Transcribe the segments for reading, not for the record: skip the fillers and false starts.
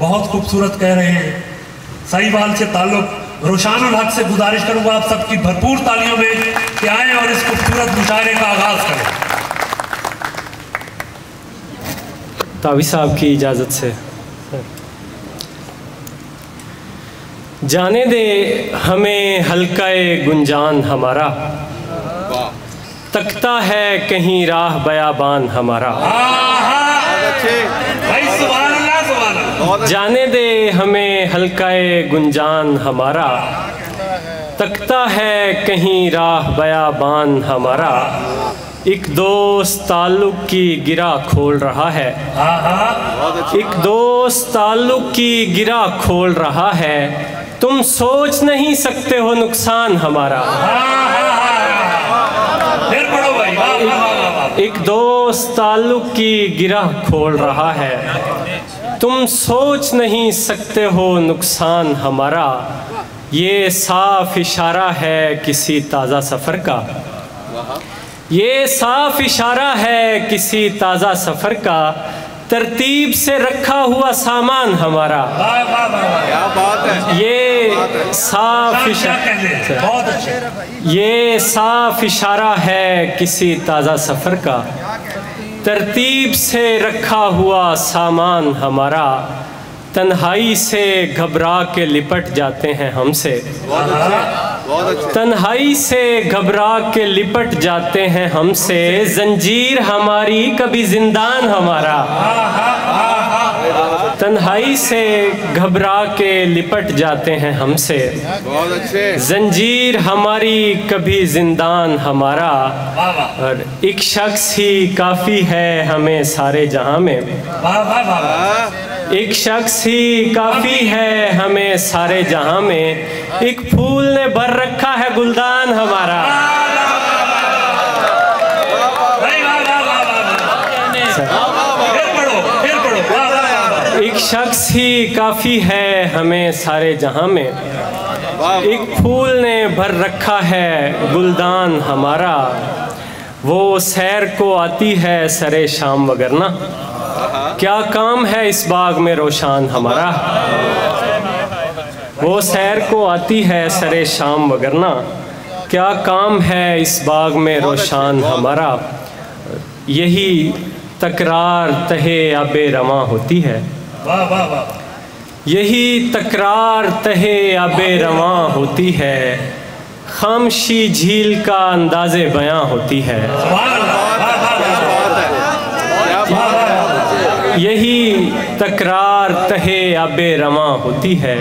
बहुत खूबसूरत कह रहे हैं, साहिवाल से ताल्लुक। रोशानुल हक से गुजारिश करूंगा आप सबकी भरपूर तालियों में कि आएं और इस खूबसूरत मुशायरे का आगाज करें। तावी साहब की इजाज़त से। जाने दे हमें हल्काए गुंजान हमारा, तकता है कहीं राह बयाबान हमारा। जाने दे हमें हल्काए गुंजान हमारा, तकता है कहीं राह बयाबान हमारा। एक दोस्त ताल्लुक की गिरा खोल रहा है, एक दोस्त ताल्लुक की गिरा खोल रहा है। तुम सोच नहीं सकते हो नुकसान हमारा। एक दोस्त ताल्लुक की गिरा खोल रहा है, तुम सोच नहीं सकते हो नुकसान हमारा। ये साफ इशारा है किसी ताज़ा सफ़र का, ये साफ इशारा है किसी ताज़ा सफ़र का। तरतीब से रखा हुआ सामान हमारा। क्या बात है। ये साफ इशारा, ये साफ इशारा है किसी ताज़ा सफ़र का। तरतीब से रखा हुआ सामान हमारा। तन्हाई से घबरा के लिपट जाते हैं हमसे, तन्हाई से घबरा के लिपट जाते हैं हमसे। जंजीर हमारी कभी जिंदान हमारा। तन्हाई से घबरा के लिपट जाते हैं हमसे। जंजीर हमारी कभी जिंदान हमारा। और एक शख्स ही काफ़ी है हमें सारे जहां में, एक शख्स ही काफ़ी है हमें सारे जहां में। एक फूल ने भर रखा है गुलदान हमारा। एक शख्स ही काफ़ी है हमें सारे जहां में। एक फूल ने भर रखा है गुलदान हमारा। वो सैर को आती है सरे शाम वगरना, क्या काम है इस बाग में रोशान हमारा। वो सैर को आती है सरे शाम वगरना, क्या काम है इस बाग में रोशान हमारा। यही तकरार तहे आबे रवां होती है, यही तकरार तहे आबे रवां होती है। खामशी झील का अंदाज़े बयां होती है। यही तकरार तहे आबे रवां होती है।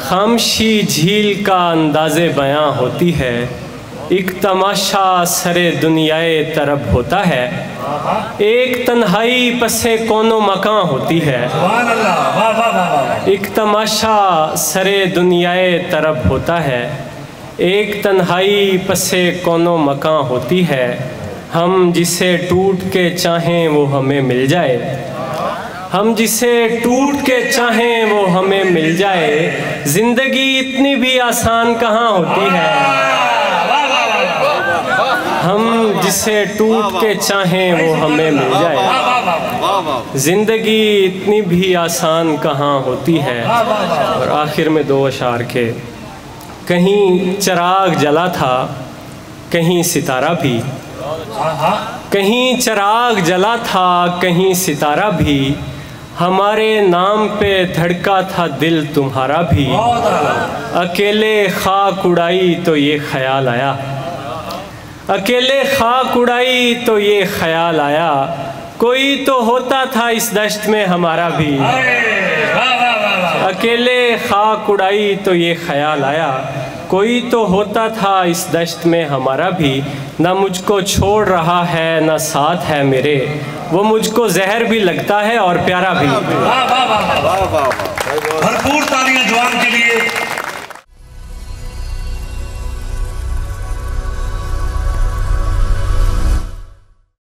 खामशी झील का अंदाज़े बयां होती है। एक तमाशा सरे दुनियाए तरब होता है, एक तन्हाई पसे कोनो मकां होती है। एक तमाशा सरे दुनियाए तरब होता है, एक तन्हाई पसे कोनो मकां होती है। हम जिसे टूट के चाहें वो हमें मिल जाए, हम जिसे टूट के चाहें वो हमें मिल जाए। जिंदगी इतनी भी आसान कहाँ होती है। हम जिसे टूट के चाहें वो हमें मिल जाए। जिंदगी इतनी भी आसान कहाँ होती है। और आखिर में दो अशार के, कहीं चिराग जला था कहीं सितारा भी, कहीं चिराग जला था कहीं सितारा भी। हमारे नाम पे धड़का था दिल तुम्हारा भी। अकेले खाक उड़ाई तो ये ख्याल आया, अकेले खाक उड़ाई तो ये ख्याल आया। कोई तो होता था इस दश्त में हमारा भी। अकेले खाक उड़ाई तो ये ख्याल आया। कोई तो होता था इस दश्त में हमारा भी। ना मुझको छोड़ रहा है ना साथ है मेरे, वो मुझको जहर भी लगता है और प्यारा भी। भरपूर तालियां जवान के लिए।